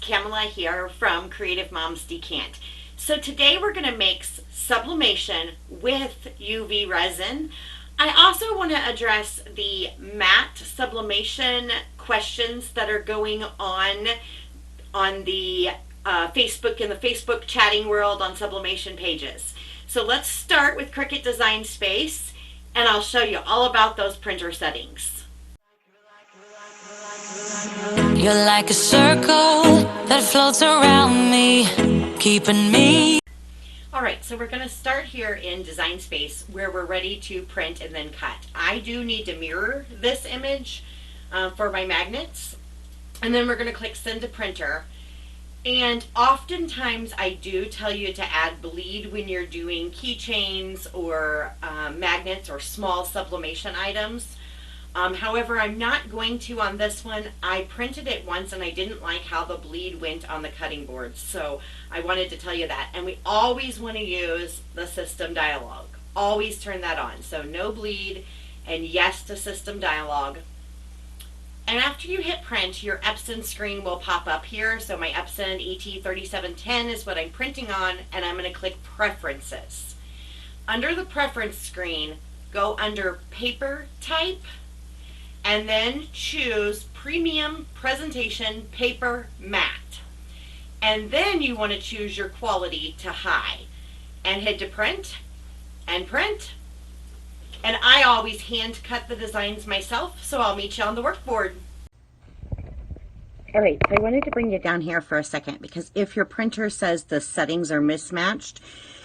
Kamela here from Creative Moms Decant. So today we're going to make sublimation with UV resin. I also want to address the matte sublimation questions that are going on the Facebook, in the Facebook chatting world on sublimation pages. So let's start with Cricut Design Space and I'll show you all about those printer settings. You're like a circle that floats around me, keeping me. Alright, so we're going to start here in Design Space where we're ready to print and then cut. I do need to mirror this image for my magnets, and then we're going to click Send to Printer. And oftentimes I do tell you to add bleed when you're doing keychains or magnets or small sublimation items. However, I'm not going to on this one. I printed it once and I didn't like how the bleed went on the cutting boards, so I wanted to tell you that. And we always want to use the system dialog. Always turn that on. So no bleed and yes to system dialog. And after you hit print, your Epson screen will pop up here. So my Epson ET3710 is what I'm printing on, and I'm going to click Preferences. Under the Preference screen, go under Paper Type, and then choose Premium Presentation Paper Matte. And then you want to choose your quality to high. And hit to print, and print. And I always hand cut the designs myself, so I'll meet you on the workboard. Alright, so I wanted to bring you down here for a second, because if your printer says the settings are mismatched,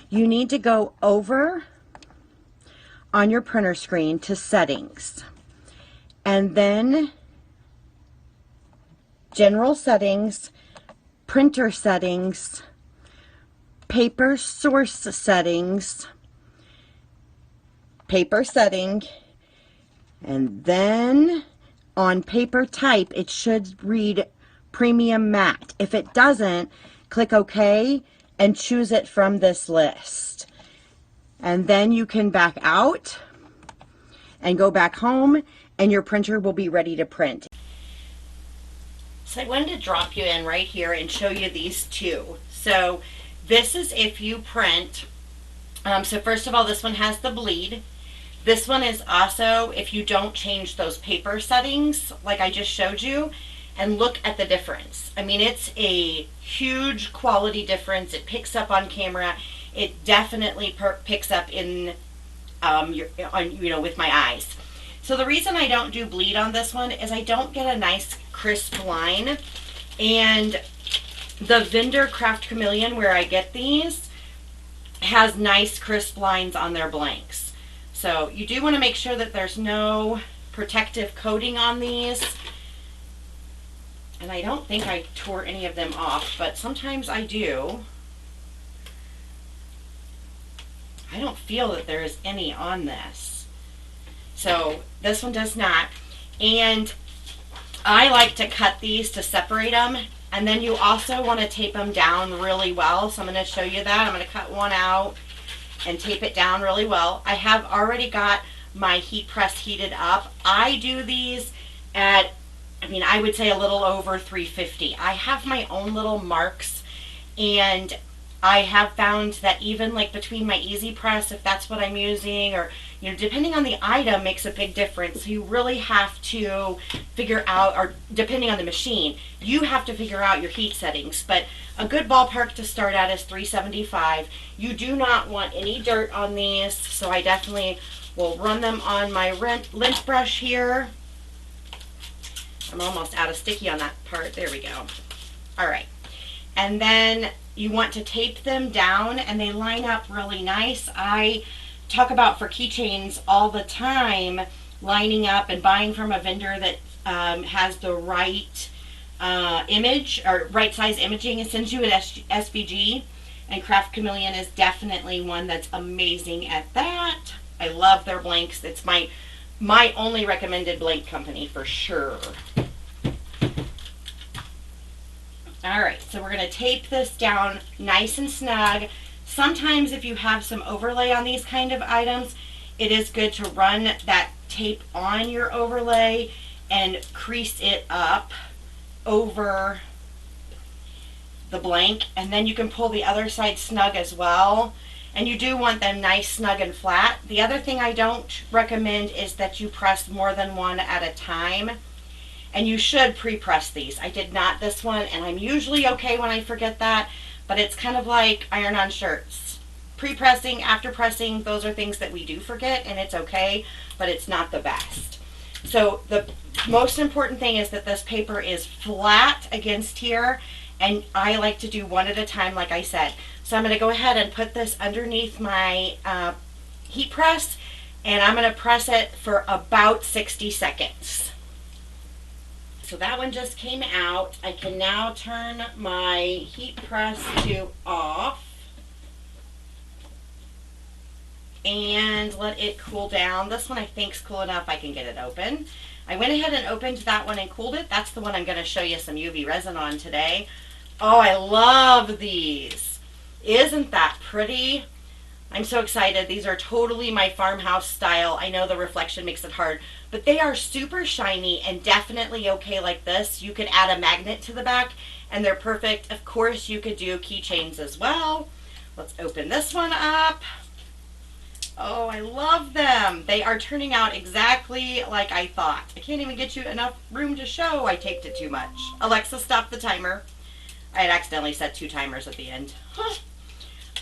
you need to go over on your printer screen to Settings. And then General Settings, Printer Settings, Paper Source Settings, Paper Setting, and then on Paper Type it should read Premium Matte. If it doesn't, click OK and choose it from this list. And then you can back out and go back home, and your printer will be ready to print. So I wanted to drop you in right here and show you these two. So this is if you print. So first of all, this one has the bleed. This one is also if you don't change those paper settings like I just showed you. And look at the difference. I mean, it's a huge quality difference. It picks up on camera. It definitely picks up in with my eyes. So the reason I don't do bleed on this one is I don't get a nice crisp line, and the vendor Craft Chameleon where I get these has nice crisp lines on their blanks. So you do want to make sure that there's no protective coating on these. And I don't think I tore any of them off, but sometimes I do. I don't feel that there is any on this. So this one does not. And I like to cut these to separate them. And then you also want to tape them down really well. So I'm going to show you that. I'm going to cut one out and tape it down really well. I have already got my heat press heated up. I do these at, I would say a little over 350. I have my own little marks, and I have found that even like between my easy press, if that's what I'm using, or depending on the item, makes a big difference. So you really have to figure out, or depending on the machine, you have to figure out your heat settings. But a good ballpark to start at is 375. You do not want any dirt on these, so I definitely will run them on my lint brush here. I'm almost out of sticky on that part. There we go. All right. And then you want to tape them down, and they line up really nice. I talk about for keychains all the time, lining up and buying from a vendor that has the right image or right size imaging. It sends you an SVG, and Craft Chameleon is definitely one that's amazing at that. I love their blanks. It's my only recommended blank company for sure. Alright, so we're going to tape this down nice and snug. Sometimes if you have some overlay on these kind of items, it is good to run that tape on your overlay and crease it up over the blank, and then you can pull the other side snug as well. And you do want them nice, snug, and flat. The other thing I don't recommend is that you press more than one at a time. And you should pre-press these. I did not this one, and I'm usually okay when I forget that, but it's kind of like iron-on shirts. Pre-pressing, after pressing, those are things that we do forget, and it's okay, but it's not the best. So the most important thing is that this paper is flat against here, and I like to do one at a time, like I said. So I'm going to go ahead and put this underneath my heat press, and I'm going to press it for about 60 seconds. So that one just came out. I can now turn my heat press to off and let it cool down. This one I think is cool enough I can get it open. I went ahead and opened that one and cooled it. That's the one I'm going to show you some UV resin on today. Oh, I love these. Isn't that pretty? I'm so excited. These are totally my farmhouse style. I know the reflection makes it hard, but they are super shiny and definitely okay like this. You could add a magnet to the back and they're perfect. Of course, you could do keychains as well. Let's open this one up. Oh, I love them. They are turning out exactly like I thought. I can't even get you enough room to show. I taped it too much. Alexa, stop the timer. I had accidentally set 2 timers at the end.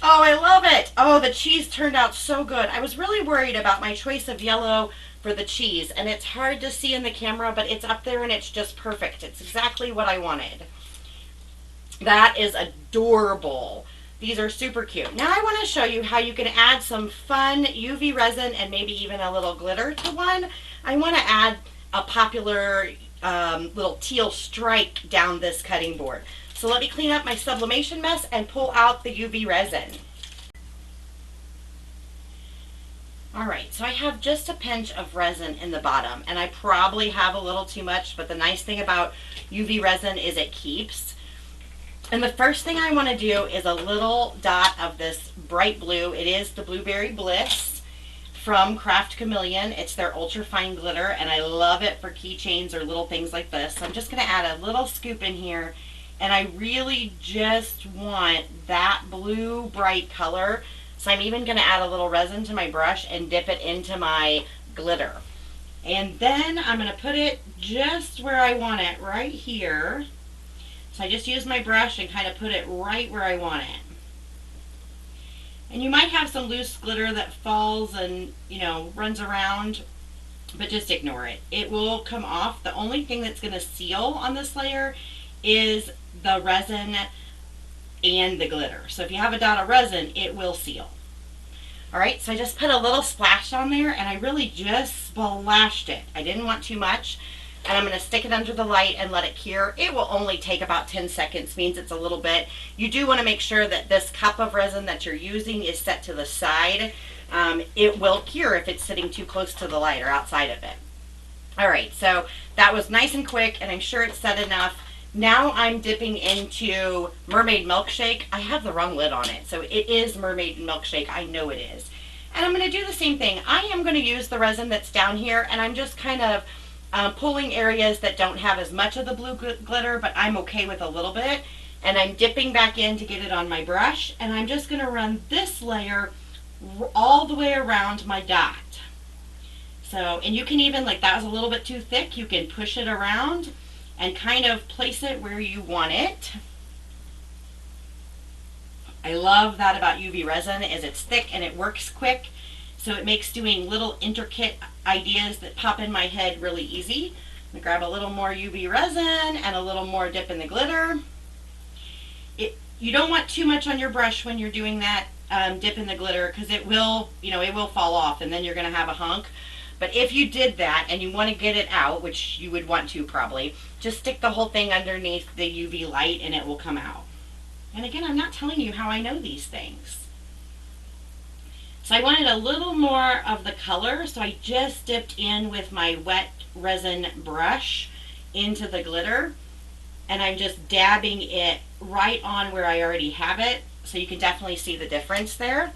Oh, I love it. Oh, the cheese turned out so good. I was really worried about my choice of yellow for the cheese, and it's hard to see in the camera, but it's up there and it's just perfect. It's exactly what I wanted. That is adorable. These are super cute. Now I want to show you how you can add some fun UV resin and maybe even a little glitter to one. I want to add a popular little teal stripe down this cutting board. So let me clean up my sublimation mess and pull out the UV resin. Alright, so I have just a pinch of resin in the bottom, and I probably have a little too much, but the nice thing about UV resin is it keeps. And the first thing I want to do is a little dot of this bright blue. It is the Blueberry Bliss from Craft Chameleon. It's their ultra fine glitter, and I love it for keychains or little things like this. So I'm just going to add a little scoop in here. And I really just want that blue bright color. So I'm even going to add a little resin to my brush and dip it into my glitter. And then I'm going to put it just where I want it, right here. So I just use my brush and kind of put it right where I want it. And you might have some loose glitter that falls and, you know, runs around, but just ignore it. It will come off. The only thing that's going to seal on this layer is the resin and the glitter. So if you have a dot of resin, it will seal. Alright, so I just put a little splash on there, and I really just splashed it. I didn't want too much, and I'm going to stick it under the light and let it cure. It will only take about 10 seconds, means it's a little bit. You do want to make sure that this cup of resin that you're using is set to the side. It will cure if it's sitting too close to the light or outside of it. Alright, so that was nice and quick, and I'm sure it's set enough. Now I'm dipping into Mermaid Milkshake. I have the wrong lid on it, so it is Mermaid Milkshake. I know it is. And I'm going to do the same thing. I am going to use the resin that's down here, and I'm just kind of pulling areas that don't have as much of the blue glitter, but I'm okay with a little bit. And I'm dipping back in to get it on my brush, and I'm just going to run this layer all the way around my dot. So, and you can even, like that was a little bit too thick, you can push it around and kind of place it where you want it. I love that about UV resin is it's thick and it works quick, so it makes doing little intricate ideas that pop in my head really easy. I'm going to grab a little more UV resin and a little more dip in the glitter. You don't want too much on your brush when you're doing that dip in the glitter, because it will, you know, it will fall off and then you're going to have a hunk. But if you did that and you want to get it out, which you would want to probably, just stick the whole thing underneath the UV light and it will come out. And again, I'm not telling you how I know these things. So I wanted a little more of the color, so I just dipped in with my wet resin brush into the glitter, and I'm just dabbing it right on where I already have it, so you can definitely see the difference there,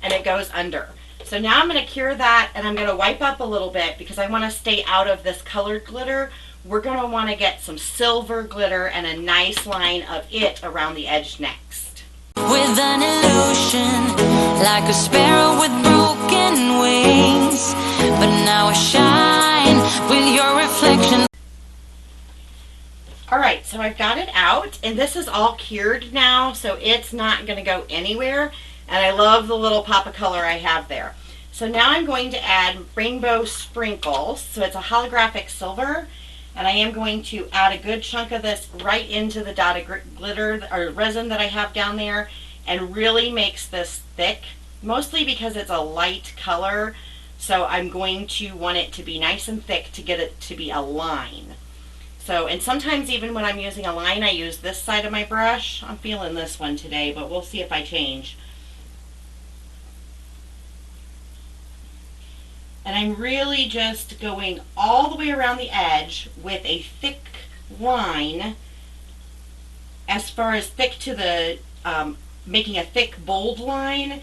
and it goes under. So now I'm going to cure that, and I'm going to wipe up a little bit because I want to stay out of this colored glitter we're going to want to get some silver glitter and a nice line of it around the edge next. With an illusion, like a sparrow with broken wings, but now I shine with your reflection. Alright, so I've got it out, and this is all cured now, so it's not going to go anywhere, and I love the little pop of color I have there. So now I'm going to add rainbow sprinkles, so it's a holographic silver, and I am going to add a good chunk of this right into the dotted glitter or resin that I have down there, and really makes this thick, mostly because it's a light color, so I'm going to want it to be nice and thick to get it to be a line. So, and sometimes even when I'm using a line, I use this side of my brush. I'm feeling this one today, but we'll see if I change. And I'm really just going all the way around the edge with a thick line, as far as thick to the, making a thick bold line,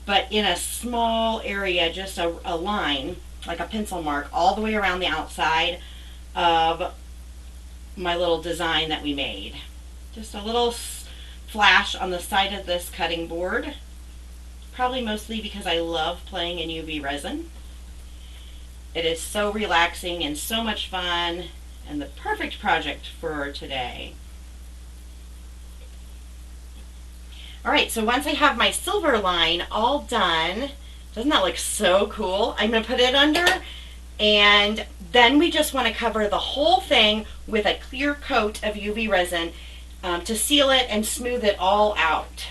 but in a small area, just a line, like a pencil mark, all the way around the outside of my little design that we made. Just a little flash on the side of this cutting board, probably mostly because I love playing in UV resin. It is so relaxing and so much fun, and the perfect project for today. Alright, so once I have my silver line all done, doesn't that look so cool? I'm going to put it under, and then we just want to cover the whole thing with a clear coat of UV resin to seal it and smooth it all out.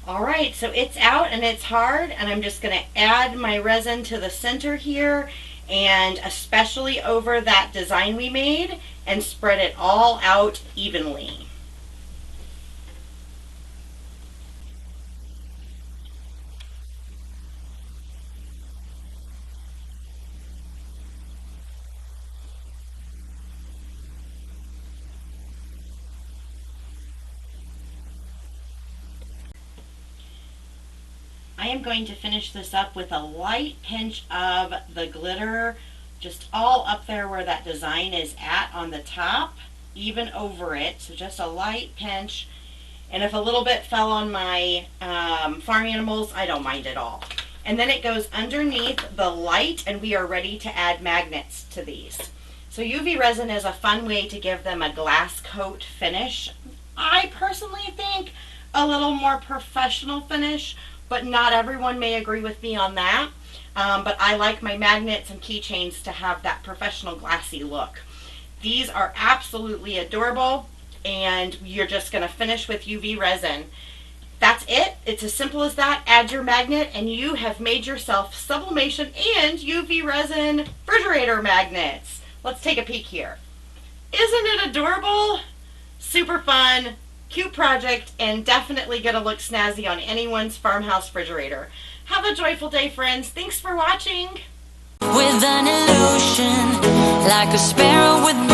Alright, so it's out and it's hard, and I'm just going to add my resin to the center here, and especially over that design we made, and spread it all out evenly. I am going to finish this up with a light pinch of the glitter, just all up there where that design is at on the top, even over it, so just a light pinch. And if a little bit fell on my farm animals, I don't mind at all. And then it goes underneath the light, and we are ready to add magnets to these. So UV resin is a fun way to give them a glass coat finish. I personally think a little more professional finish, but not everyone may agree with me on that. But I like my magnets and keychains to have that professional glassy look. These are absolutely adorable, and you're just going to finish with UV resin. That's it. It's as simple as that. Add your magnet and you have made yourself sublimation and UV resin refrigerator magnets. Let's take a peek here. Isn't it adorable? Super fun. Cute project, and definitely gonna look snazzy on anyone's farmhouse refrigerator. Have a joyful day, friends. Thanks for watching. With an illusion, like a sparrow with